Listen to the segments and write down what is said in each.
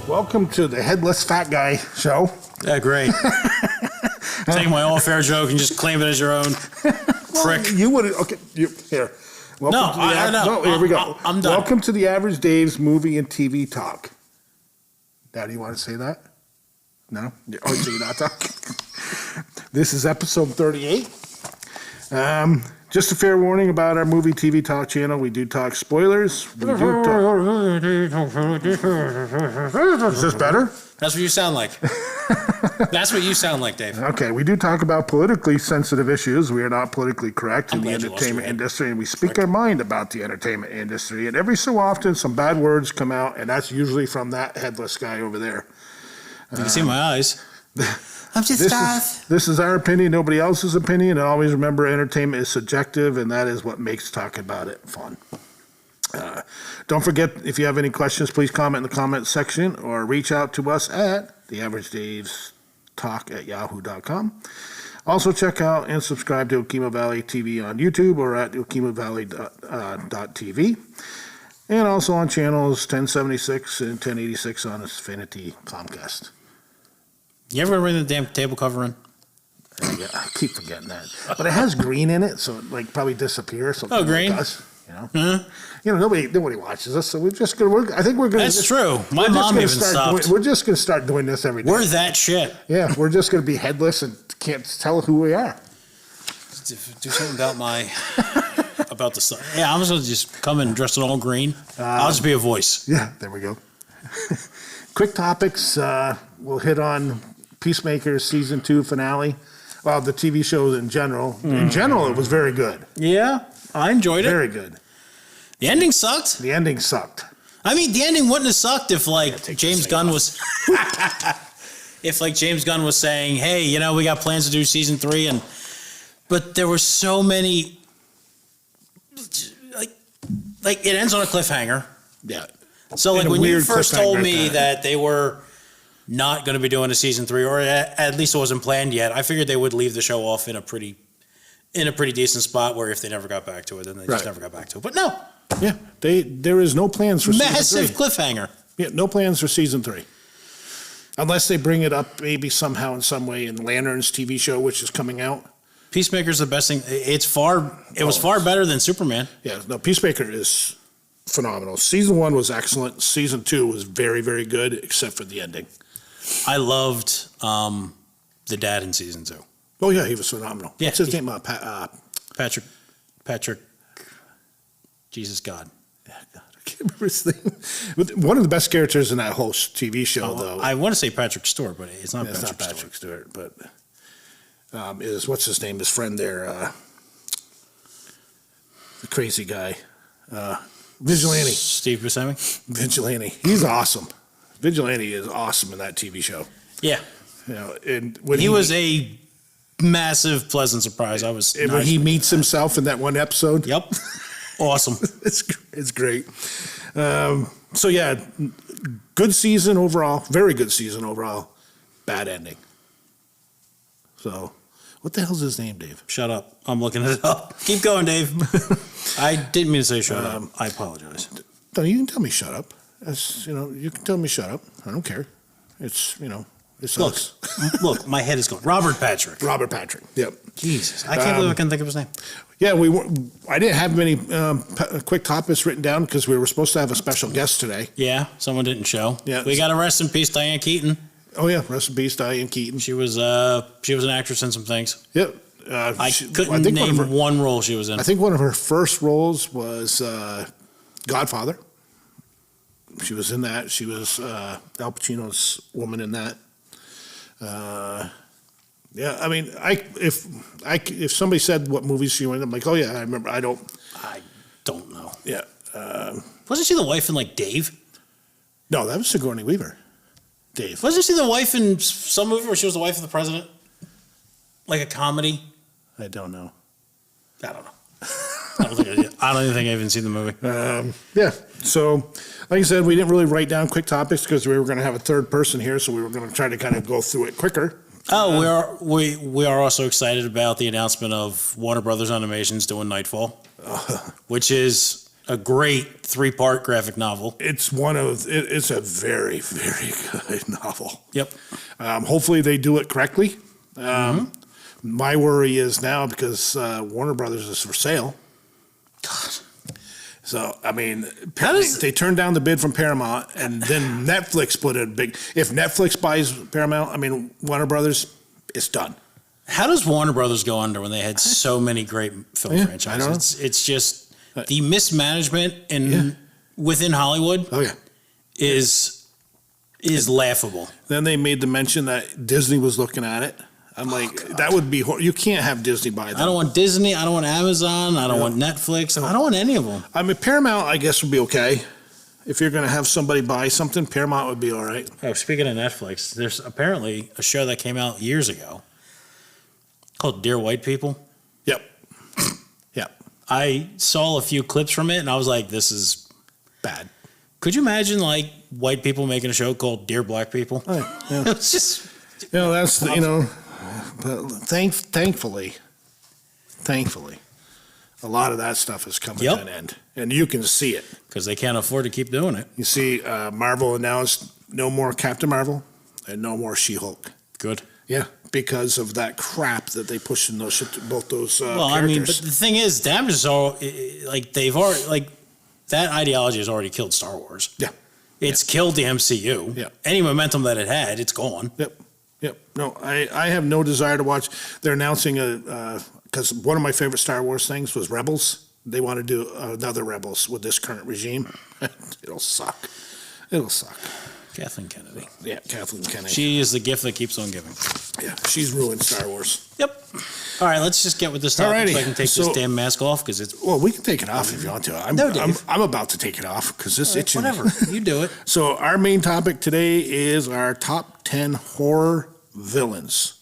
Welcome to the Headless Fat Guy show. Yeah, great. Take my all-fair joke and just claim it as your own. Prick. You would okay. Here. Welcome I know. No, here we go. I'm done. Welcome to the Average Dave's movie and TV talk. Now, do you want to say that? No? Oh, so you're not talking? This is episode 38. Just a fair warning about our movie TV talk channel. We do talk spoilers. We do talk... Is this better? That's what you sound like. That's what you sound like, Dave. Okay, we do talk about politically sensitive issues. We are not politically correct in the glad you lost entertainment your head. industry, and we speak our mind about the entertainment industry. And every so often, some bad words come out, and that's usually from that headless guy over there. You can see my eyes. I'm just This is our opinion, nobody else's opinion. And always remember, entertainment is subjective, and that is what makes talking about it fun. Don't forget, if you have any questions, please comment in the comment section or reach out to us at theaveragedave'stalk@yahoo.com. Also, check out and subscribe to Okemo Valley TV on YouTube or at okemovalley.tv. And also on channels 1076 and 1086 on Xfinity Comcast. You ever bring the damn table cover in? Yeah, I keep forgetting that. But it has green in it, so it probably disappears. So green? Like us, nobody watches us, so we're just gonna. I think we're gonna. That's true. My mom even stopped. We're just gonna start doing this every day. We're that shit. Yeah, we're just gonna be headless and can't tell who we are. Do something about about the sun. Yeah, I'm just gonna just come in dressed in all green. I'll just be a voice. Yeah, there we go. Quick topics. We'll hit on Peacemaker's season 2 finale. Well, the TV show in general. In general, it was very good. Yeah, I enjoyed it. Very good. The ending sucked. The ending sucked. I mean, the ending wouldn't have sucked if James Gunn was James Gunn was saying, "Hey, we got plans to do season 3," but there were so many like it ends on a cliffhanger. Yeah. So when you first told me that they were not going to be doing a season 3, or at least it wasn't planned yet, I figured they would leave the show off in a pretty decent spot where if they never got back to it, then they just never got back to it. But no. Yeah, there is no plans for massive season 3. Cliffhanger. Yeah, no plans for season 3. Unless they bring it up maybe somehow in some way in Lantern's TV show, which is coming out. Peacemaker's the best thing. It was far better than Superman. Yeah, no, Peacemaker is phenomenal. Season 1 was excellent. Season 2 was very, very good, except for the ending. I loved the dad in season 2. Oh yeah, he was phenomenal. Yeah, what's his name? Patrick. Jesus God. Yeah, God, I can't remember his name. One of the best characters in that whole TV show, though. I want to say Patrick Stewart, but it's not. It's not Patrick Stewart, but is what's his name? His friend there, the crazy guy, Vigilante. Steve Buscemi. Vigilante. He's awesome. Vigilante is awesome in that TV show. Yeah. And when he was a massive, pleasant surprise. When he meets himself in that one episode. Yep. Awesome. It's great. So yeah, good season overall. Very good season overall. Bad ending. So, what the hell's his name, Dave? Shut up. I'm looking it up. Keep going, Dave. I didn't mean to say shut up. I apologize. No, you can tell me shut up. You can tell me shut up. I don't care. It's us. Look, my head is going. Robert Patrick. Yep. Jesus, I can't believe I couldn't think of his name. Yeah, I didn't have many quick topics written down because we were supposed to have a special guest today. Yeah, someone didn't show. Yeah, we got to rest in peace, Diane Keaton. Oh yeah, rest in peace, Diane Keaton. She was an actress in some things. Yep. I couldn't name one role she was in. I think one of her first roles was Godfather. She was in that. She was Al Pacino's woman in that. Yeah, I mean, if somebody said what movies she was in, I'm like, oh yeah, I remember. I don't know. Yeah. Wasn't she the wife in Dave? No, that was Sigourney Weaver. Dave. Wasn't she the wife in some movie where she was the wife of the president? Like a comedy? I don't know. I don't know. I don't even think I even seen the movie. Yeah. So, like I said, we didn't really write down quick topics because we were going to have a third person here, so we were going to try to kind of go through it quicker. We are also excited about the announcement of Warner Brothers Animation's doing Nightfall, which is a great 3-part graphic novel. It's it's a very, very good novel. Yep. Hopefully they do it correctly. My worry is now because Warner Brothers is for sale. God. So, I mean, they turned down the bid from Paramount, and then Netflix put a big... If Netflix buys Paramount, I mean, Warner Brothers, it's done. How does Warner Brothers go under when they had so many great film franchises? I don't know. It's just the mismanagement within Hollywood is laughable. Then they made the mention that Disney was looking at it. I'm like, that would be you can't have Disney buy them. I don't want Disney. I don't want Amazon. I don't want Netflix. I don't want any of them. I mean, Paramount, I guess, would be okay. If you're going to have somebody buy something, Paramount would be all right. Oh, speaking of Netflix, there's apparently a show that came out years ago called Dear White People. Yep. Yep. I saw a few clips from it, and I was like, this is bad. Could you imagine, like, white people making a show called Dear Black People? Oh, yeah. It's just... that's, but thankfully, a lot of that stuff is coming to an end. And you can see it. Because they can't afford to keep doing it. You see, Marvel announced no more Captain Marvel and no more She-Hulk. Good. Yeah, because of that crap that they pushed in both those well, characters. I mean, but the thing is, damage is all, like, they've already, like, that ideology has already killed Star Wars. Yeah. It's killed the MCU. Yeah. Any momentum that it had, it's gone. Yep. No, I have no desire to watch. They're announcing because one of my favorite Star Wars things was Rebels. They want to do another Rebels with this current regime. It'll suck. Kathleen Kennedy. Yeah, Kathleen Kennedy. She is the gift that keeps on giving. Yeah, she's ruined Star Wars. Yep. All right, let's just get with this topic so I can take this damn mask off because it's... Well, we can take it off if you want to. I'm about to take it off because it's itching. Whatever, you do it. So our main topic today is our top 10 horror villains.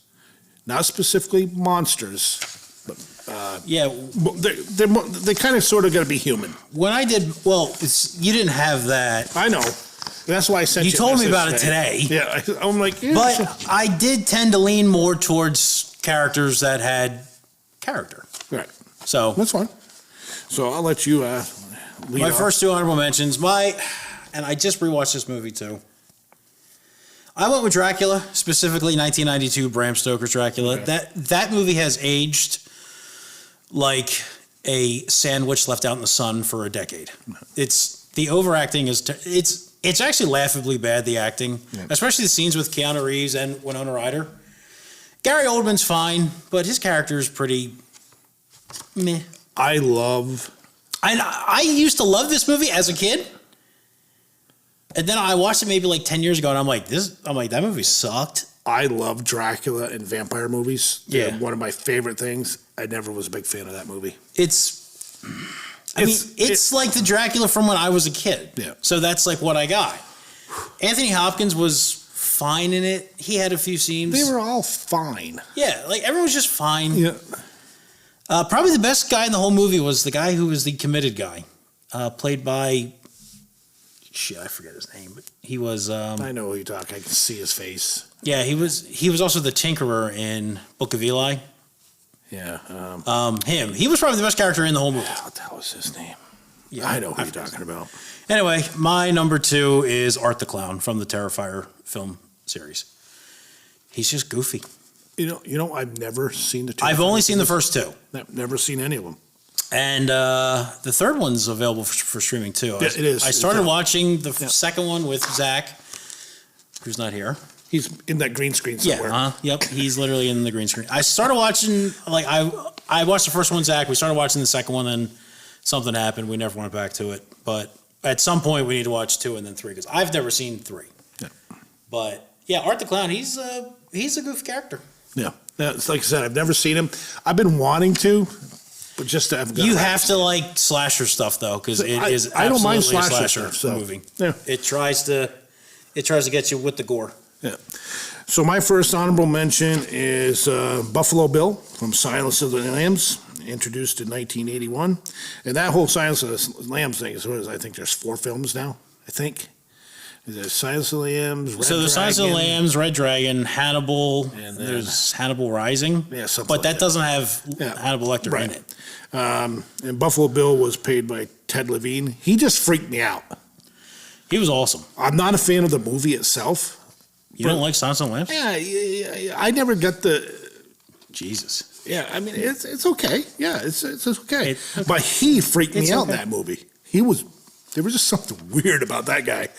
Not specifically monsters, but they kind of sort of got to be human. When I did, you didn't have that. I know. That's why I sent you. You told me about it today. Yeah, I'm like, but I did tend to lean more towards characters that had character. Right. So that's fine. So I'll let you lead my off. first two honorable mentions. And I just rewatched this movie too. I went with Dracula, specifically 1992 Bram Stoker's Dracula. Okay. That movie has aged like a sandwich left out in the sun for a decade. It's the overacting is it's actually laughably bad, the acting, especially the scenes with Keanu Reeves and Winona Ryder. Gary Oldman's fine, but his character is pretty meh. I used to love this movie as a kid. And then I watched it maybe like 10 years ago, and I'm like, that movie sucked. I love Dracula and vampire movies. They're one of my favorite things. I never was a big fan of that movie. It's like the Dracula from when I was a kid. Yeah. So that's like what I got. Anthony Hopkins was fine in it. He had a few scenes. They were all fine. Yeah, like everyone was just fine. Yeah. Probably the best guy in the whole movie was the guy who was the committed guy, played by... Shit, I forget his name, but he was... I know who you're talking. I can see his face. Yeah, he was also the Tinkerer in Book of Eli. Yeah. Him. He was probably the best character in the whole movie. What the hell was his name? Yeah, I know who you're talking about. Anyway, my number 2 is Art the Clown from the Terrifier film series. He's just goofy. You know, I've never seen the two. I've only seen the first 2. I've never seen any of them. And the third one's available for streaming too. Yeah, it is. I started watching the second one with Zach, who's not here. He's in that green screen somewhere. Yeah, yep. He's literally in the green screen. I started watching, I watched the first one, Zach. We started watching the second one, then something happened. We never went back to it. But at some point, we need to watch 2 and then 3 because I've never seen 3. Yeah. But yeah, Art the Clown, he's a goofy character. Yeah. It's like I said, I've never seen him. I've been wanting to. But just to have you have to like slasher stuff though, because it is I don't mind absolutely a slasher slasher movie. Yeah. It tries to get you with the gore. Yeah. So my first honorable mention is Buffalo Bill from Silence of the Lambs, introduced in 1981, and that whole Silence of the Lambs thing is I think there's 4 films now. I think. There's Silence of the Lambs, Red Dragon. Silence of the Lambs, Red Dragon, Hannibal, and there's Hannibal Rising. Yeah, something but like that doesn't have Hannibal Lecter in it. And Buffalo Bill was played by Ted Levine. He just freaked me out. He was awesome. I'm not a fan of the movie itself. You don't like Silence of the Lambs? Yeah, I never got the... Jesus. Yeah, I mean, it's okay. Yeah, it's okay. But he freaked me out in that movie. There was just something weird about that guy.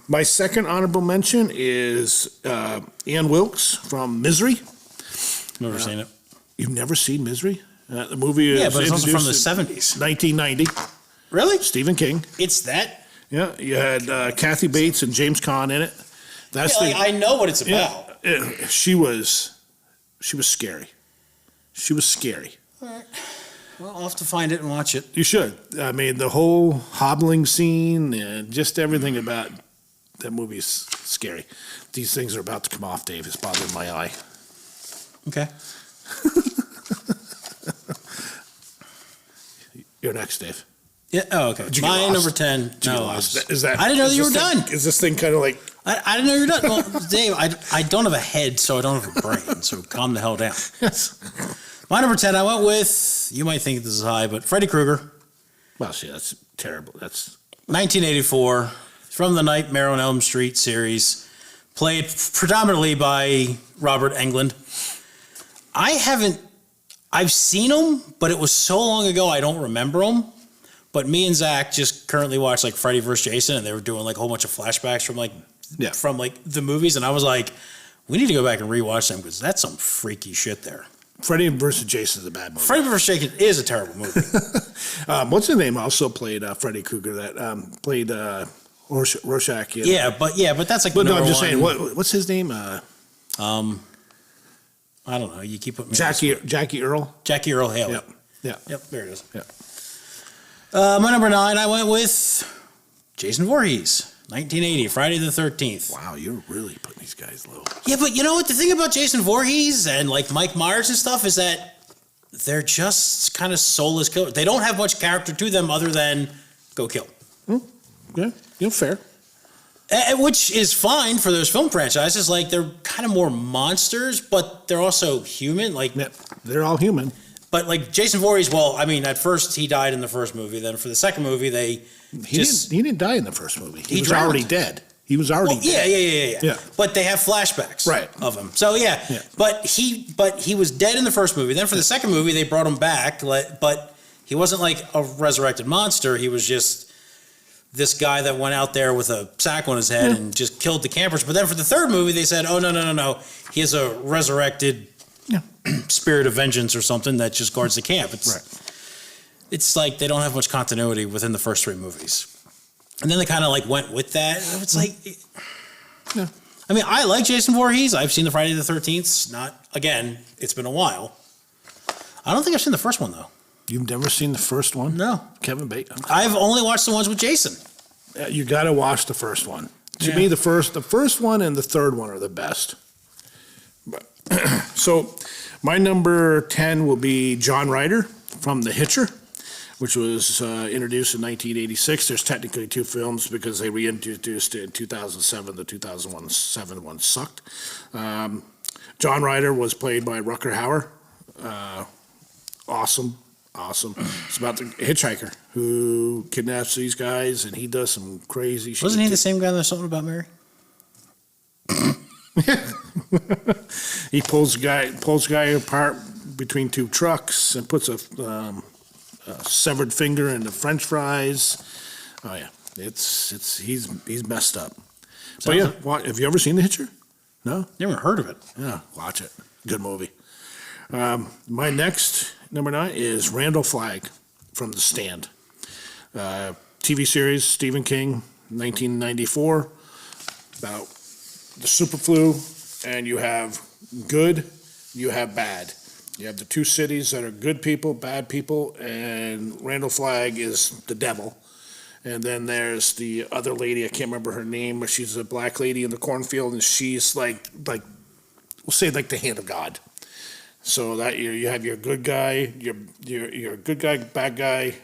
My second honorable mention is Ann Wilkes from Misery. Never seen it. You've never seen Misery? The movie is Yeah, but it's also from the 70s. 1990. Really? Stephen King. It's that? Yeah, you had Kathy Bates and James Caan in it. That's I know what it's about. Yeah, she was scary. She was scary. All right. Well, I'll have to find it and watch it. You should. I mean, the whole hobbling scene and just everything about that movie is scary. These things are about to come off, Dave. It's bothering my eye. Okay. You're next, Dave. Yeah. Oh, okay. My number 10. No, is that? I didn't know that you were done. Is this thing kind of like? I didn't know you were done. Well, Dave, I don't have a head, so I don't have a brain. So calm the hell down. Yes. My number 10, I went with. You might think this is high, but Freddy Krueger. Well, see, that's terrible. That's 1984, from the Nightmare on Elm Street series, played predominantly by Robert Englund. I've seen him, but it was so long ago I don't remember him. But me and Zach just currently watched like Freddy vs. Jason, and they were doing like a whole bunch of flashbacks from the movies, and I was like, we need to go back and rewatch them because that's some freaky shit there. Freddy vs. Jason is a bad movie. Freddy vs. Jason is a terrible movie. What's his name? Also played Freddy Krueger. That played Rorschach. Yeah, but that's like. But no, I'm just saying. What's his name? I don't know. You keep putting me Jackie Earl. Jackie Earl Haley. Yep. There it is. Yeah. My number 9, I went with Jason Voorhees, 1980, Friday the 13th. Wow, you're really putting these guys low. Yeah, but you know what? The thing about Jason Voorhees and like Mike Myers and stuff is that they're just kind of soulless killers. They don't have much character to them other than go kill. Yeah, fair. Which is fine for those film franchises. Like they're kind of more monsters, but they're also human. Like they're all human. But like Jason Voorhees, well, I mean, at first he died in the first movie. Then for the second movie, he didn't die in the first movie. He was drowned. already dead. He was already dead. Yeah. But they have flashbacks of him. So yeah. But he was dead in the first movie. Then for the second movie, they brought him back. But he wasn't like a resurrected monster. He was just this guy that went out there with a sack on his head and just killed the campers. But then for the third movie, they said, oh no, he is a resurrected spirit of vengeance or something that just guards the camp. It's like they don't have much continuity within the first 3 movies. And then they kind of like went with that. It's like, I mean, I like Jason Voorhees. I've seen the Friday the 13th. Again, it's been a while. I don't think I've seen the first one though. You've never seen the first one? No. Kevin Bacon. I've only watched the ones with Jason. You got to watch the first one. To me, the first one and the third one are the best. So my number 10 will be John Ryder from The Hitcher, which was introduced in 1986. There's technically 2 films because they reintroduced it in 2007. The 2007 one sucked. John Ryder was played by Rutger Hauer. Awesome. It's about the hitchhiker who kidnaps these guys, and he does some crazy shit. Wasn't he the same guy that Something About Mary? He pulls guy apart between 2 trucks and puts a severed finger in the French fries. Oh yeah, he's messed up. But yeah, have you ever seen The Hitcher? No, never heard of it. Yeah, watch it. Good movie. My next number 9 is Randall Flagg from The Stand. TV series, Stephen King, 1994, about the super flu, and you have good, you have bad. You have the 2 cities that are good people, bad people, and Randall Flagg is the devil. And then there's the other lady, I can't remember her name, but she's a black lady in the cornfield, and she's like we'll say like the hand of God. So that you have your good guy, your good guy, bad guy,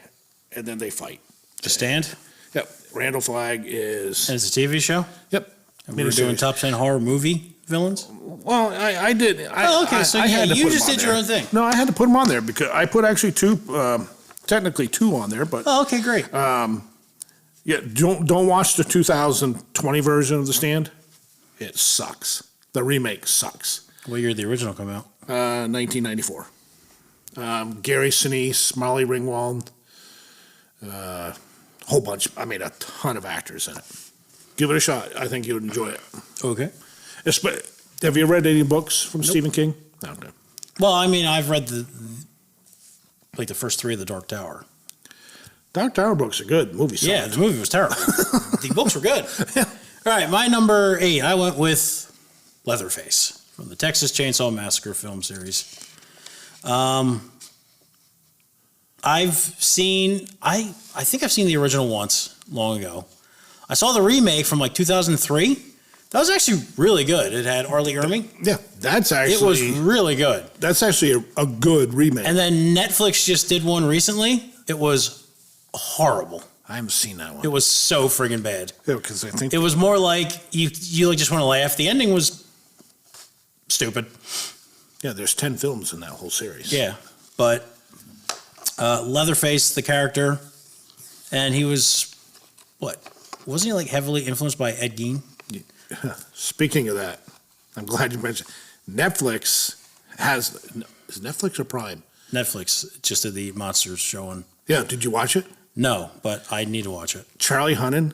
and then they fight. The Stand? Yep. Randall Flagg is. And it's a TV show? Yep. And we were doing top 10 horror movie villains? Well, I did. Okay. So you just did your own thing. No, I had to put them on there because I put actually 2 technically 2 on there, but Oh, okay, great. yeah, don't watch the 2020 version of The Stand. It sucks. The remake sucks. What year did the original come out? 1994. Gary Sinise, Molly Ringwald, whole bunch. I mean, a ton of actors in it. Give it a shot. I think you would enjoy it. Okay. Have you read any books from Stephen King? No, okay. Well, I mean, I've read the first 3 of the Dark Tower. Dark Tower books are good. The movie's solid. Yeah, the movie was terrible. The books were good. All right, my number 8, I went with Leatherface from the Texas Chainsaw Massacre film series. I think I've seen the original once, long ago. I saw the remake from like 2003. That was actually really good. It had Arlie Ermey. Yeah, It was really good. That's actually a good remake. And then Netflix just did one recently. It was horrible. I haven't seen that one. It was so friggin' bad. Yeah, because I think It was more like you like just want to laugh. The ending was stupid. yeah, there's 10 films in that whole series. Yeah, but Leatherface, the character, and he was wasn't he like heavily influenced by Ed Gein? Speaking of that, I'm glad you mentioned Netflix is Netflix or Prime? Netflix just did the Monsters show on. Yeah, did you watch it? No, but I need to watch it. Charlie Hunnam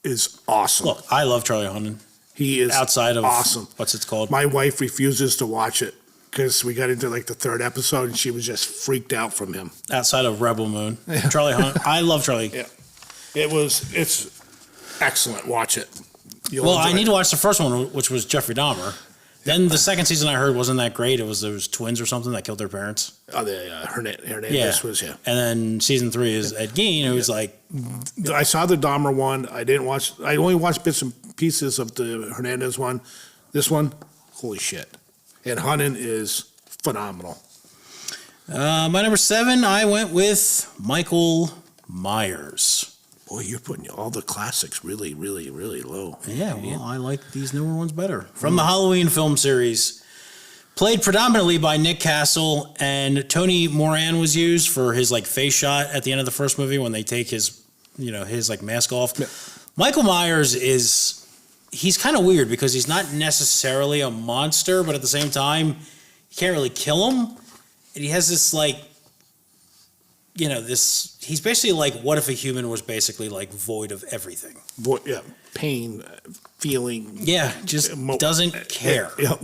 is awesome. Look, I love Charlie Hunnam. He is Outside of awesome. What's it called? My wife refuses to watch it because we got into like the 3rd episode and she was just freaked out from him. Outside of Rebel Moon, Charlie Hunnam. I love Charlie. Yeah, it's excellent. Watch it. Well, I need to watch the first one, which was Jeffrey Dahmer. Then the second season I heard wasn't that great. It was those twins or something that killed their parents. Oh, Hernandez was, yeah. And then season 3 is Ed Gein, who's like, I saw the Dahmer one. I only watched bits and pieces of the Hernandez one. This one, holy shit. And Hunnam is phenomenal. my number 7, I went with Michael Myers. Boy, you're putting all the classics really, really, really low. Yeah, well, I like these newer ones better. From the Halloween film series, played predominantly by Nick Castle, and Tony Moran was used for his like face shot at the end of the first movie when they take his like mask off. Yeah. Michael Myers he's kind of weird because he's not necessarily a monster, but at the same time, you can't really kill him. And he has this like, he's basically like, what if a human was basically like void of everything? Yeah, pain, feeling. Yeah, just doesn't care. Yeah.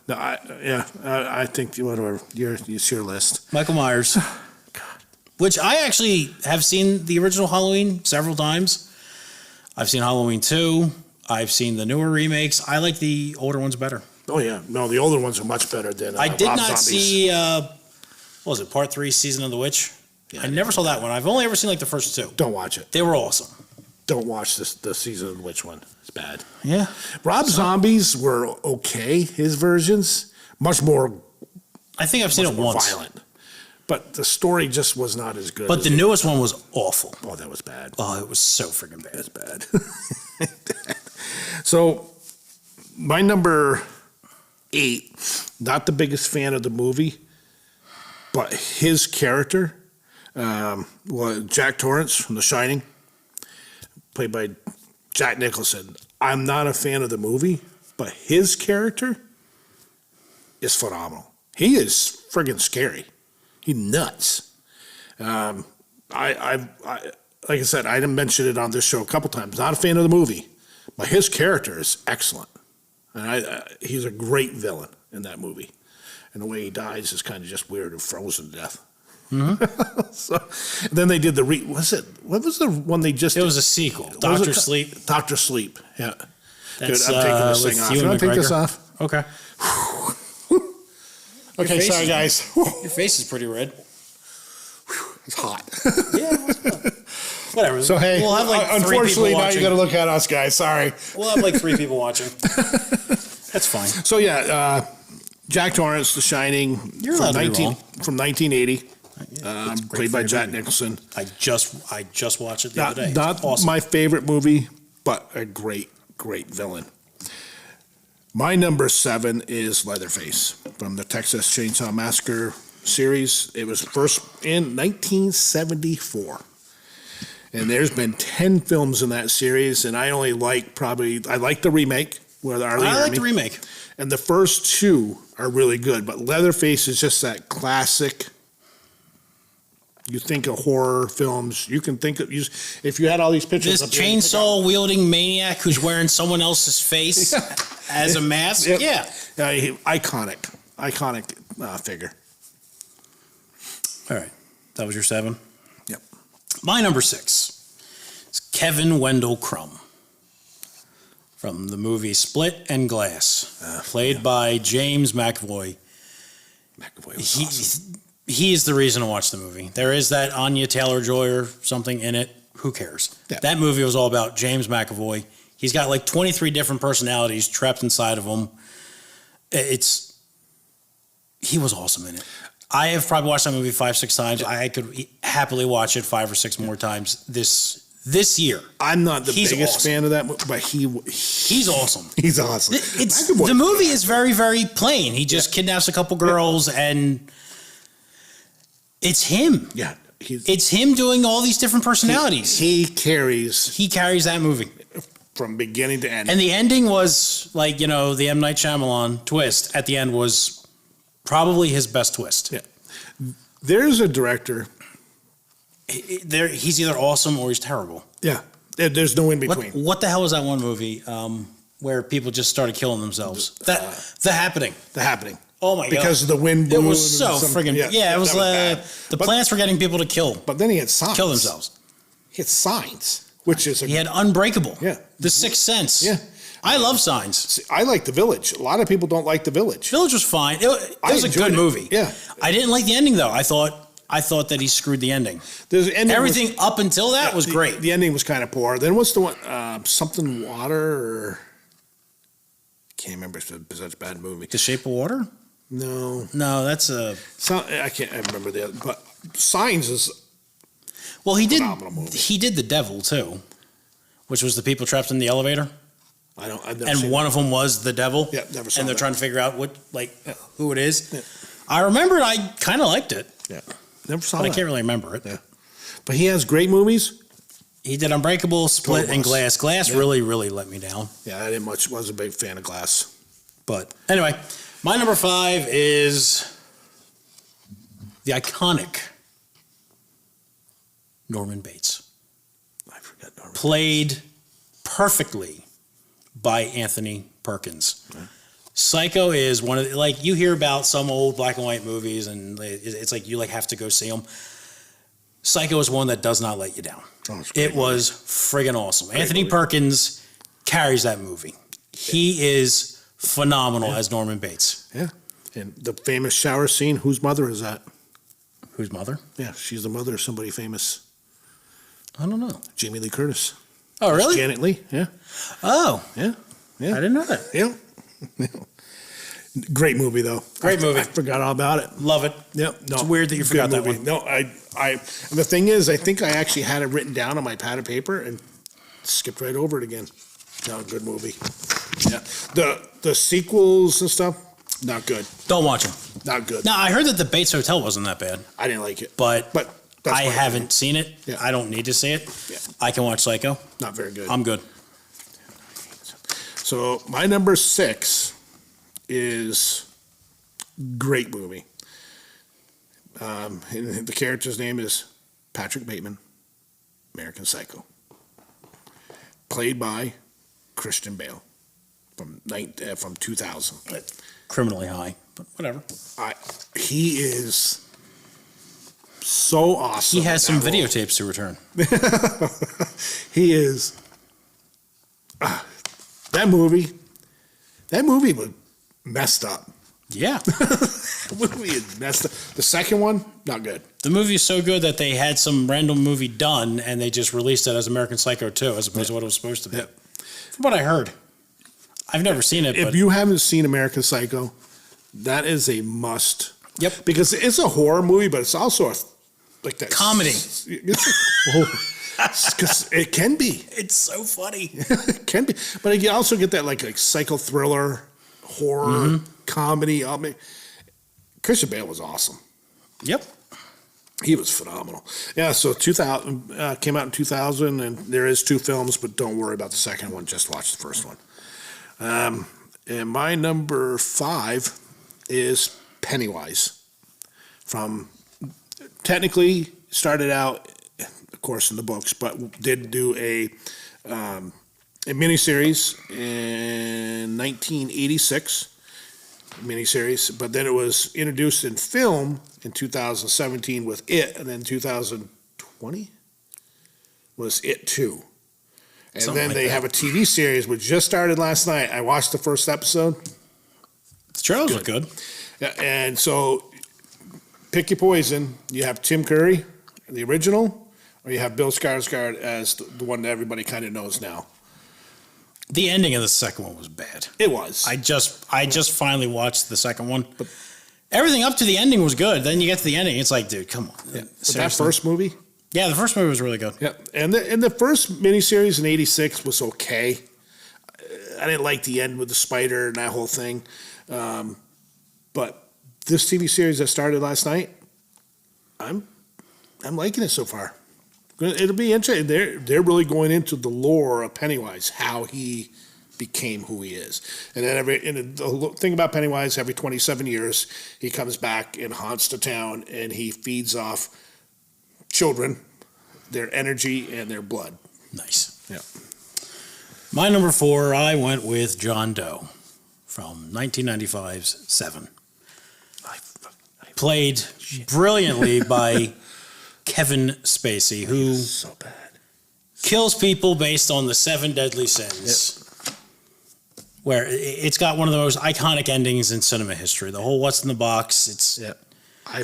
I think whatever. It's your list. Michael Myers. God. Which I actually have seen the original Halloween several times. I've seen Halloween 2. I've seen the newer remakes. I like the older ones better. Oh yeah, no, the older ones are much better than. I did Rob not Zombie's. see. What was it, Part 3, Season of the Witch? Yeah, I never saw that one. I've only ever seen like the first 2. Don't watch it. They were awesome. Don't watch the Season of the Witch one. It's bad. Yeah. Rob Zombie's were okay. His versions much more. I think I've seen it once. Violent, but the story just was not as good. But the newest one was awful. Oh, that was bad. Oh, it was so freaking bad. That's bad. So, my number 8. Not the biggest fan of the movie, but his character, was Jack Torrance from The Shining, played by Jack Nicholson. I'm not a fan of the movie, but his character is phenomenal. He is friggin' scary. He's nuts. Like I said, I didn't mention it on this show a couple times. Not a fan of the movie, but his character is excellent. And he's a great villain in that movie. And the way he dies is kind of just weird and frozen to death. Mm-hmm. So, then they did what was the one they just It did? was a sequel. Dr. Sleep. Dr. Sleep, yeah. That's, Dude, I'm taking this thing off. Ewan Can I take this McGregor. off? Okay. Okay, sorry guys. Your face is pretty red. It's hot. Yeah, it was fun. Whatever. So hey, we'll have like 3 unfortunately people now watching. you got to look at us guys. Sorry. We'll have like 3 people watching. That's fine. So yeah, Jack Torrance, The Shining, You're allowed to be wrong. from 1980, played by Jack movie. Nicholson. I just watched it the other day. Not Awesome. my favorite movie, but a great villain. My number 7 is Leatherface from the Texas Chainsaw Massacre series. It was first in 1974. And there's been 10 films in that series, and I only like I like the remake. I like the remake. And the first two are really good, but Leatherface is just that classic. You think of horror films, you can think of, if you had all these pictures. This chainsaw-wielding maniac who's wearing someone else's face as a mask? Yep. Yeah. Iconic figure. All right. That was your 7? Yep. My number 6 is Kevin Wendell Crumb from the movie Split and Glass, played by James McAvoy. McAvoy was awesome. He's the reason to watch the movie. There is that Anya Taylor-Joy or something in it. Who cares? Yeah. That movie was all about James McAvoy. He's got like 23 different personalities trapped inside of him. He was awesome in it. I have probably watched that movie 5-6 times. I could happily watch it 5 or 6 more times this year. I'm not the biggest fan of that movie, but he's awesome. He's awesome. The movie is very, very plain. He just kidnaps a couple girls and it's him. Yeah. It's him doing all these different personalities. He carries that movie. From beginning to end. And the ending was like, the M. Night Shyamalan twist at the end was probably his best twist. Yeah. There's a director. He's either awesome or he's terrible. Yeah. There's no in between. What the hell was that one movie where people just started killing themselves? The Happening. The Happening. Oh my God. Because of the wind blew. It was so friggin'. Yeah, it was the plans for getting people to kill. But then he had signs. Kill themselves. He had signs, which is... He had Unbreakable. Yeah. The Sixth Sense. Yeah. I love Signs. See, I like The Village. A lot of people don't like The Village. Village was fine. It was a good movie. Yeah. I didn't like the ending, though. I thought that he screwed the ending. Everything up until that was great. The ending was kind of poor. Then what's the one? Something Water or... Can't remember. It's such a bad movie. The Shape of Water? No, that's a. I can't. I remember the other, but Signs is. Well, he did The Devil too, which was the people trapped in the elevator. I've never seen one of them was the devil. Yeah, never saw. And they're trying to figure out who it is. Yeah. I remember I kind of liked it. Yeah, never saw. But I can't really remember it. Yeah, but he has great movies. He did Unbreakable, Split, and Glass. Glass really, really let me down. Yeah, I wasn't a big fan of Glass. But anyway. My number 5 is the iconic Norman Bates. I forgot Norman. Played perfectly by Anthony Perkins. Okay. Psycho is one of you hear about some old black and white movies and it's like you have to go see them. Psycho is one that does not let you down. It was friggin' awesome. Anthony Perkins carries that movie. He is phenomenal as Norman Bates. Yeah. And the famous shower scene, whose mother is that? Whose mother? Yeah, she's the mother of somebody famous. I don't know. Jamie Lee Curtis. Oh, really? Janet Leigh, yeah. Oh. Yeah. I didn't know that. Yeah. Great movie, though. Great movie. I forgot all about it. Love it. Yep. No, it's weird that you forgot that one. No, the thing is, I think I actually had it written down on my pad of paper and skipped right over it again. No, good movie. Yeah. The sequels and stuff, not good. Don't watch them. Not good. Now, I heard that the Bates Hotel wasn't that bad. I didn't like it. But that's I haven't seen it. Yeah. I don't need to see it. Yeah. I can watch Psycho. Not very good. I'm good. So my number 6 is great movie. And the character's name is Patrick Bateman, American Psycho. Played by Christian Bale from 2000. Criminally high, but whatever. He is so awesome. He has some videotapes to return. He is. That movie was messed up. Yeah. The movie is messed up. The second one, not good. The movie is so good that they had some random movie done and they just released it as American Psycho 2 as opposed to what it was supposed to be. Yeah. From what I heard. I've never seen it. If you haven't seen American Psycho, that is a must. Yep. Because it's a horror movie, but it's also like that comedy. Because it can be. It's so funny. It can be. But you also get that like psycho thriller, horror, comedy. Christian Bale was awesome. Yep. He was phenomenal. Yeah, so 2000 came out in 2000, and there is 2 films, but don't worry about the second one. Just watch the first one. And my number 5 is Pennywise. From technically started out, of course, in the books, but did do a miniseries in 1986. Miniseries, but then it was introduced in film in 2017 with It, and then 2020 was It 2. And Something then like they that. have a TV series which just started last night. I watched the first episode. The trailers look good. Yeah, and so pick your poison. You have Tim Curry, the original, or you have Bill Skarsgård as the one that everybody kind of knows now. The ending of the second one was bad. It was. I just finally watched the second one. But everything up to the ending was good. Then you get to the ending, it's like, dude, come on. Yeah. But that first movie? Yeah, the first movie was really good. Yeah, and the first miniseries in '86 was okay. I didn't like the end with the spider and that whole thing, but this TV series that started last night, I'm liking it so far. It'll be interesting. They're really going into the lore of Pennywise, how he became who he is, and then the thing about Pennywise, every 27 years he comes back and haunts the town, and he feeds off children, their energy and their blood. Nice. Yeah. My number 4, I went with John Doe from 1995's Seven. Played brilliantly by Kevin Spacey, who So bad. kills people based on the 7 deadly sins. Where it's got one of the most iconic endings in cinema history. The whole "What's in the box." It's I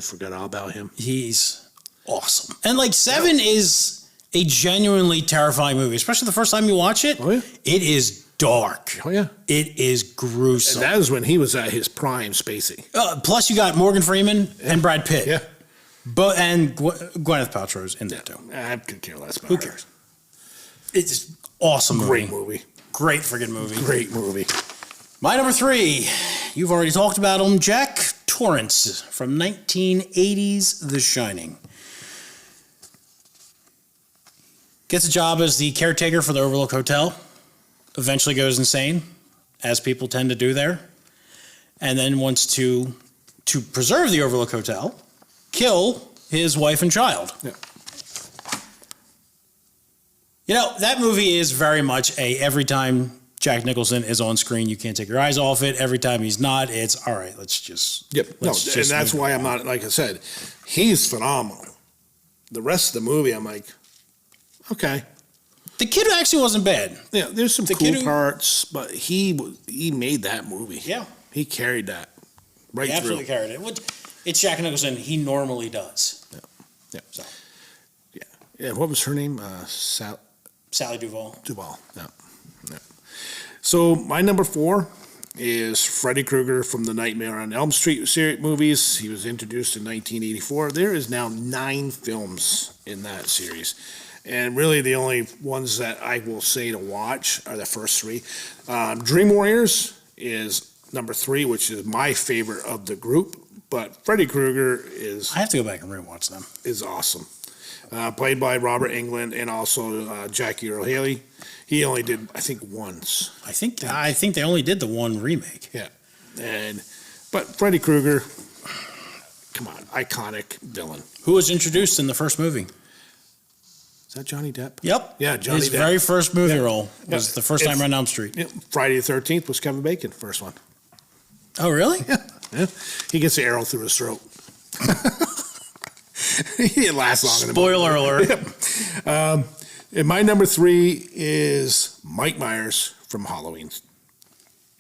forgot all about him. He's awesome, and like Seven is a genuinely terrifying movie, especially the first time you watch it. Oh yeah, it is dark. Oh yeah, it is gruesome. And that was when he was at his prime, Spacey. Plus, you got Morgan Freeman and Brad Pitt. Yeah. But and Gwyneth Paltrow's in there too. I could care less about Who her. cares? It's awesome. Great movie. Great friggin' movie. Great movie. My number 3, you've already talked about him, Jack Torrance from 1980's The Shining. Gets a job as the caretaker for the Overlook Hotel. Eventually goes insane, as people tend to do there, and then wants to preserve the Overlook Hotel, kill his wife and child. Yeah. You know, that movie is very much every time Jack Nicholson is on screen, you can't take your eyes off it. Every time he's not, it's all right, let's just. Yep. No, let's and just that's move why on. I'm not, like I said, he's phenomenal. The rest of the movie, I'm like, okay. The kid actually wasn't bad. Yeah, there's some The cool kid who- parts, but he made that movie. Yeah. He carried that right He absolutely through. carried it. It's Jack Nicholson. He normally does. Yeah. So, Yeah. Yeah. What was her name? Sally Duvall. Duvall. Yeah. Yeah. So my number 4 is Freddy Krueger from the Nightmare on Elm Street series movies. He was introduced in 1984. There is now 9 films in that series. And really the only ones that I will say to watch are the first 3. Dream Warriors is number 3, which is my favorite of the group. But Freddy Krueger I have to go back and rewatch them. is awesome. Played by Robert Englund and also Jackie Earle Haley. He only did, I think, once. I think they only did the one remake. Yeah. But Freddy Krueger, come on, iconic villain. Who was introduced in the first movie? Is that Johnny Depp? Yep. Yeah, Johnny His Depp. very first movie Yeah. role was Yeah. the first time on Elm Street. Yeah, Friday the 13th was Kevin Bacon, first one. Oh, really? Yeah. He gets the arrow through his throat. He didn't last long. Spoiler alert. And my number 3 is Mike Myers from Halloween.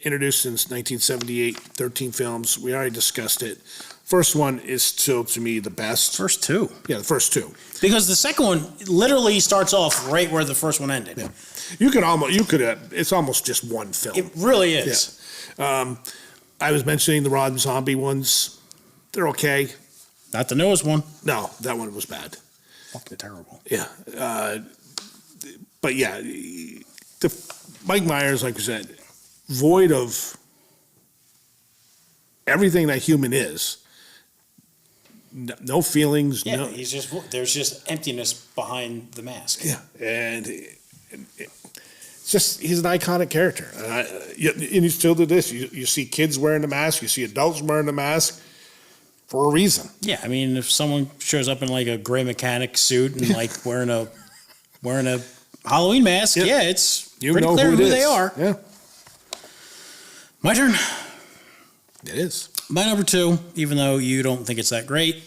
Introduced since 1978, 13 films. We already discussed it. First one is still, to me, the best. First 2. Yeah, the first 2. Because the second one literally starts off right where the first one ended. Yeah. It's almost just one film. It really is. I was mentioning the Rob Zombie ones. They're okay. Not the newest one. No, that one was bad. Fucking terrible. Yeah. But yeah, Mike Myers, like I said, void of everything that human is, no feelings. Yeah, No, there's just emptiness behind the mask. yeah, and it's just he's an iconic character, and you still do this. You see kids wearing the mask, you see adults wearing the mask for a reason. Yeah, I mean, if someone shows up in like a gray mechanic suit and like wearing a Halloween mask, yeah, it's pretty clear who they are. Yeah, My turn. it is. My number 2, even though you don't think it's that great,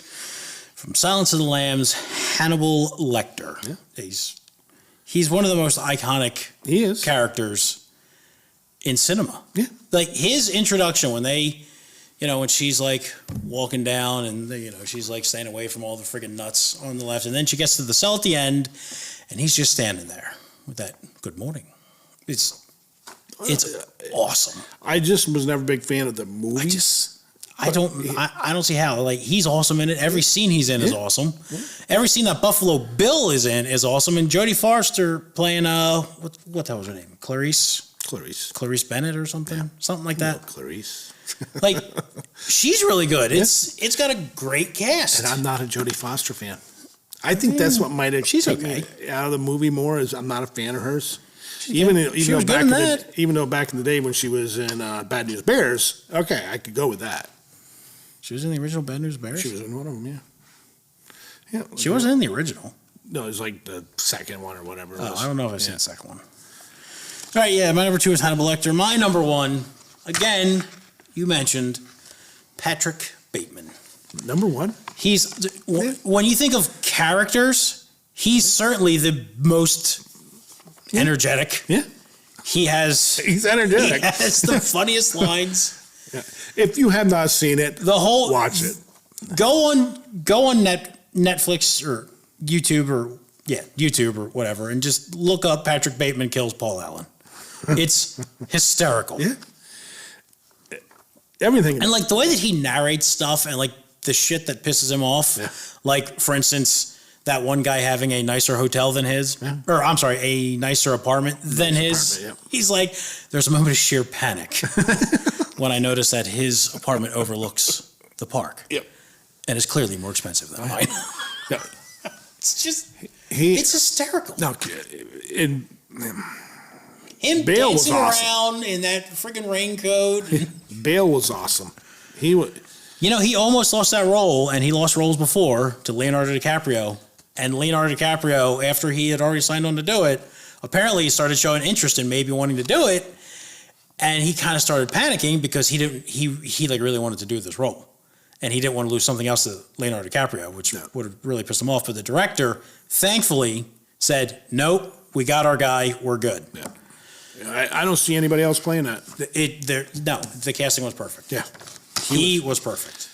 from Silence of the Lambs, Hannibal Lecter. Yeah. He's one of the most iconic characters in cinema. Yeah. Like his introduction when when she's like walking down and she's like staying away from all the friggin' nuts on the left, and then she gets to the cell at the end and he's just standing there with that good morning. It's awesome. I just was never a big fan of the movie. I don't see how. Like he's awesome in it. Every scene he's in is awesome. Yeah. Every scene that Buffalo Bill is in is awesome. And Jodie Foster playing what the hell was her name? Clarice Bennett or something, something like that. No, Clarice. Like she's really good. It's got a great cast. And I'm not a Jodie Foster fan. I think that's what might have taken me out of the movie more. Is I'm not a fan of hers. Even though back in the day when she was in Bad News Bears, okay, I could go with that. She was in the original Bad News Bears? She was in one of them, yeah. Yeah. She wasn't in the original. No, it was like the second one or whatever. I don't know if I've seen the second one. All right, yeah, my number 2 is Hannibal Lecter. My number 1, again, you mentioned Patrick Bateman. Number 1? When you think of characters, he's certainly the most energetic. Yeah. He's energetic. He has the funniest lines. Yeah. If you have not seen it, watch it. Go on Netflix or YouTube or whatever, and just look up Patrick Bateman kills Paul Allen. It's hysterical. Yeah. Everything. And like the way that he narrates stuff and like the shit that pisses him off. Yeah. Like for instance, that one guy having a nicer hotel than his, or I'm sorry, a nicer apartment than his. Yeah. He's like, there's a moment of sheer panic when I notice that his apartment overlooks the park. Yep. And is clearly more expensive than mine. No. It's just, it's hysterical. No, him dancing around in that friggin' raincoat. Bale was awesome. He almost lost that role, and he lost roles before to Leonardo DiCaprio. And Leonardo DiCaprio, after he had already signed on to do it, apparently he started showing interest in maybe wanting to do it, and he kind of started panicking because he like really wanted to do this role, and he didn't want to lose something else to Leonardo DiCaprio, which would have really pissed him off. But the director, thankfully, said, "Nope, we got our guy. We're good." Yeah. I don't see anybody else playing that. The casting was perfect. Yeah, he was perfect.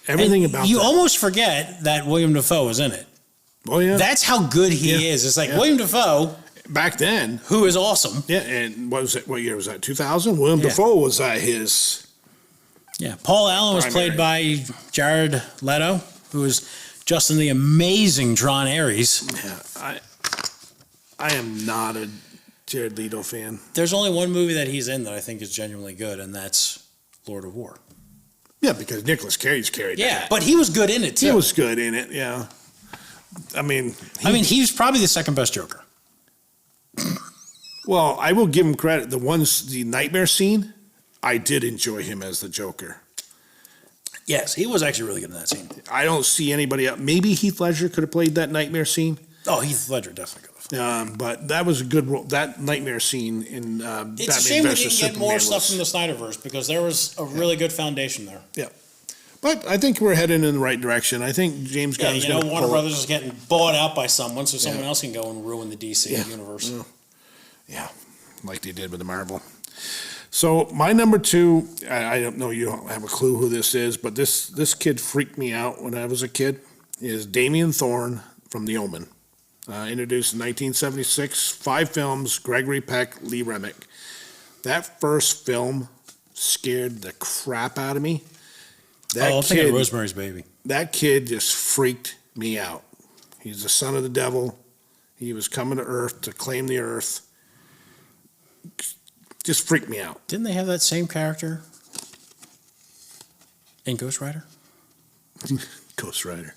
Everything about you almost forget that William Dafoe was in it. Oh yeah, that's how good he is. It's like William Dafoe back then, who is awesome. Yeah, and what year was that? 2000. William Dafoe was his. Yeah, Paul Allen was played by Jared Leto, who was just in the amazing Tron Ares. Yeah, I am not a Jared Leto fan. There's only one movie that he's in that I think is genuinely good, and that's Lord of War. Yeah, because Nicolas Cage carried that. Yeah, but he was good in it, too. He was good in it, yeah. I mean, he was probably the second best Joker. Well, I will give him credit. The nightmare scene, I did enjoy him as the Joker. Yes, he was actually really good in that scene. I don't see anybody else. Maybe Heath Ledger could have played that nightmare scene. Oh, Heath Ledger definitely could have. But that was a good role. That nightmare scene in it's a shame we didn't get more stuff from the Snyderverse because there was a really good foundation there. Yeah. But I think we're heading in the right direction. I think James Gunn's going to Warner Brothers is getting bought out by someone, so someone else can go and ruin the DC universe. Yeah, like they did with the Marvel. So my number 2, I don't know, you don't have a clue who this is, but this kid freaked me out when I was a kid, is Damien Thorne from The Omen. Introduced in 1976, 5 films, Gregory Peck, Lee Remick. That first film scared the crap out of me. I'm thinking of Rosemary's Baby. That kid just freaked me out. He's the son of the devil. He was coming to Earth to claim the Earth. Just freaked me out. Didn't they have that same character in Ghost Rider? Ghost Rider.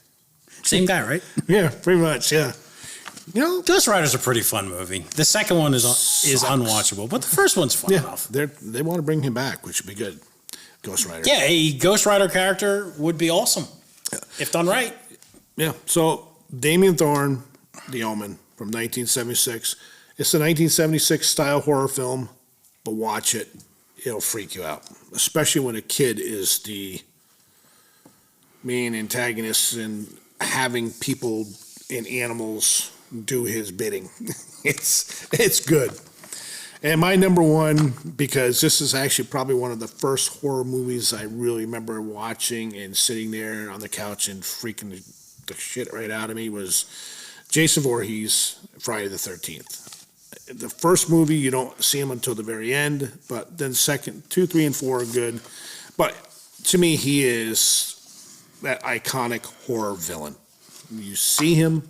Same guy, right? Yeah, pretty much. Yeah. You know, Ghost Rider's a pretty fun movie. The second one is unwatchable, but the first one's fun enough. They want to bring him back, which would be good. Ghost Rider. Yeah, a Ghost Rider character would be awesome if done right. Yeah. So Damien Thorne, The Omen from 1976. It's a 1976 style horror film, but watch it. It'll freak you out, especially when a kid is the main antagonist and having people and animals do his bidding. It's good. And my number one, because this is actually probably one of the first horror movies I really remember watching and sitting there on the couch and freaking the shit right out of me, was Jason Voorhees, Friday the 13th. The first movie, you don't see him until the very end, but then second, 2, 3, and 4 are good. But to me, he is that iconic horror villain. You see him,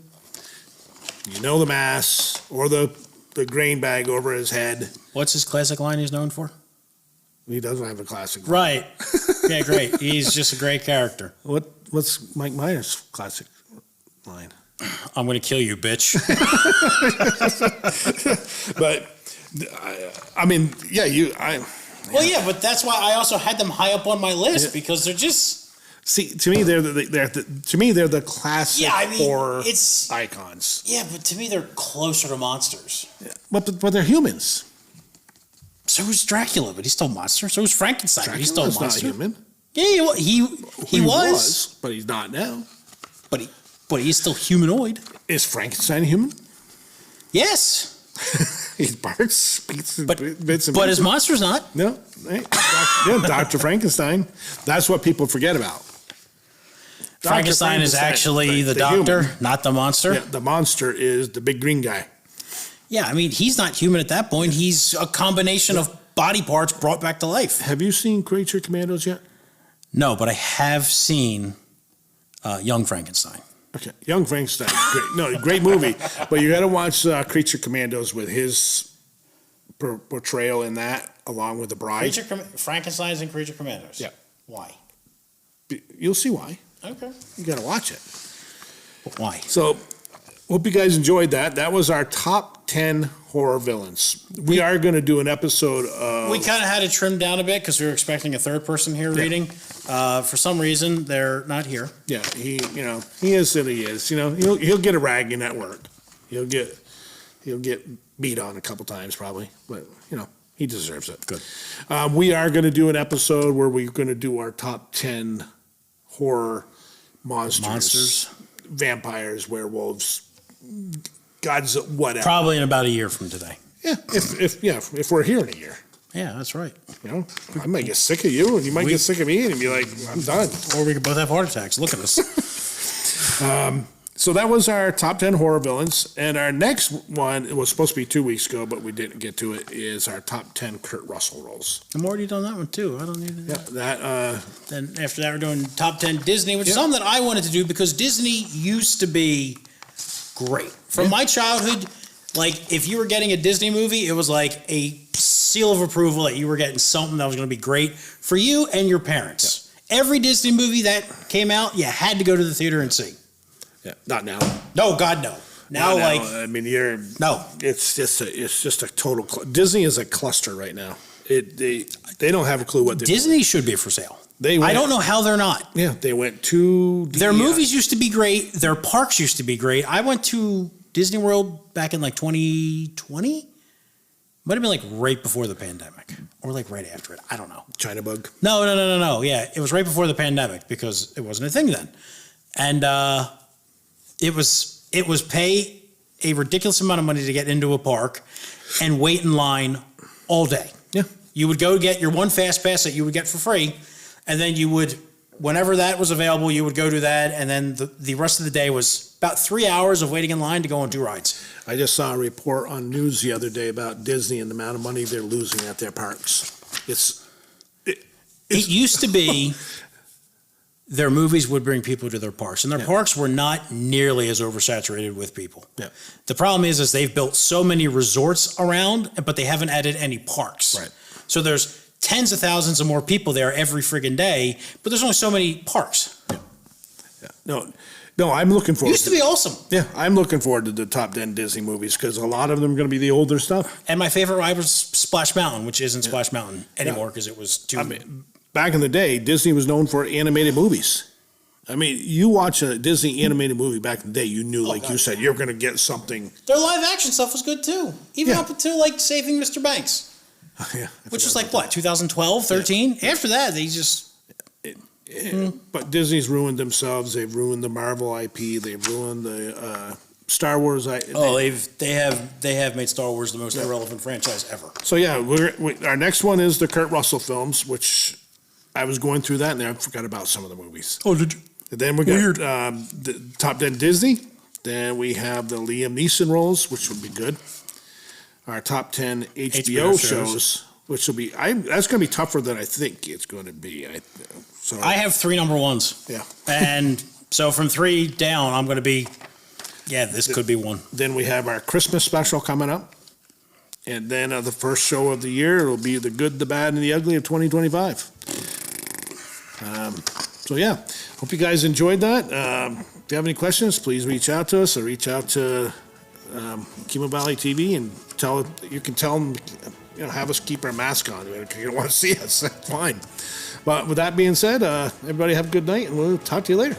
you know the mask or the grain bag over his head. What's his classic line he's known for? He doesn't have a classic line. Right. Yeah, great. He's just a great character. What's Mike Myers' classic line? I'm going to kill you, bitch. But I mean, yeah, Well, yeah, but that's why I also had them high up on my list, because they're just. See, to me, they're the classic horror icons. Yeah, but to me, they're closer to monsters. Yeah. But they're humans. So is Dracula, but he's still a monster. So is Frankenstein, but he's still a monster. Not human. Yeah, he was, but he's not now. But he's still humanoid. Is Frankenstein human? Yes. He barks, speaks, but bits and but his monster's not. No, Dr. Frankenstein. That's what people forget about. Frankenstein is actually the doctor, human. not the monster. Yeah, the monster is the big green guy. Yeah, I mean, he's not human at that point. He's a combination of body parts brought back to life. Have you seen Creature Commandos yet? No, but I have seen Young Frankenstein. Okay, Young Frankenstein, great. No, great movie. But you got to watch Creature Commandos with his portrayal in that, along with the bride. Frankenstein's in Creature Commandos. Yeah. Why? You'll see why. Okay. You got to watch it. Why? So, hope you guys enjoyed that. That was our top 10 horror villains. We are going to do an episode of... We kind of had to trim down a bit because we were expecting a third person here reading. For some reason, they're not here. Yeah, he is and he is. He'll get a ragging at work. He'll get beat on a couple times probably, but he deserves it. Good. We are going to do an episode where we're going to do our top 10 horror monsters, vampires, werewolves, gods, whatever. Probably in about a year from today. Yeah, if we're here in a year. Yeah, that's right. I might get sick of you, and you might get sick of me, and be like, I'm done. Or we could both have heart attacks. Look at us. So that was our top 10 horror villains. And our next one, it was supposed to be 2 weeks ago, but we didn't get to it, is our top 10 Kurt Russell roles. I'm already done that one, too. I don't need that. Yeah, Then after that, we're doing top 10 Disney, which is something that I wanted to do because Disney used to be great. From my childhood, like, if you were getting a Disney movie, it was like a seal of approval that you were getting something that was going to be great for you and your parents. Yeah. Every Disney movie that came out, you had to go to the theater and see. Yeah, not now. No, God, no. Now, like, I mean, no. It's just a total. Disney is a cluster right now. They don't have a clue what they're Disney doing. should be for sale. I don't know how they're not. Yeah, they went to their movies used to be great. Their parks used to be great. I went to Disney World back in like 2020. Might have been like right before the pandemic or like right after it. I don't know. China bug. No. Yeah, it was right before the pandemic because it wasn't a thing then, and it was pay a ridiculous amount of money to get into a park and wait in line all day. Yeah, you would go get your one fast pass that you would get for free, and then you would, whenever that was available, you would go to that, and then the rest of the day was about 3 hours of waiting in line to go on 2 rides. I just saw a report on news the other day about Disney and the amount of money they're losing at their parks. It used to be their movies would bring people to their parks, and their parks were not nearly as oversaturated with people. Yeah. The problem is they've built so many resorts around, but they haven't added any parks. Right. So there's tens of thousands of more people there every friggin' day, but there's only so many parks. Yeah. No, I'm looking forward. Used to be awesome. Yeah, I'm looking forward to the top 10 Disney movies because a lot of them are going to be the older stuff. And my favorite ride was Splash Mountain, which isn't Splash Mountain anymore because it was too. I mean, back in the day, Disney was known for animated movies. I mean, you watch a Disney animated movie back in the day, you knew, like you said, you're going to get something. Their live action stuff was good too, even up until like Saving Mr. Banks, which was like what 2012, 13. Yeah. After that, they just. But Disney's ruined themselves. They've ruined the Marvel IP. They've ruined the Star Wars. They have made Star Wars the most irrelevant franchise ever. So yeah, our next one is the Kurt Russell films, which I was going through that and I forgot about some of the movies. Oh, did you? And then we got the top 10 Disney. Then we have the Liam Neeson roles, which would be good. Our top 10 HBO shows, which will be that's going to be tougher than I think it's going to be. I have 3 number ones. Yeah. And so from 3 down, I'm going to be, this could be one. Then we have our Christmas special coming up. And then the first show of the year, it'll be The Good, the Bad, and the Ugly of 2025. So yeah, hope you guys enjoyed that. If you have any questions, please reach out to us or reach out to Kimo Valley TV and you can tell them, have us keep our mask on. If you don't want to see us, that's fine. But with that being said, everybody have a good night, and we'll talk to you later.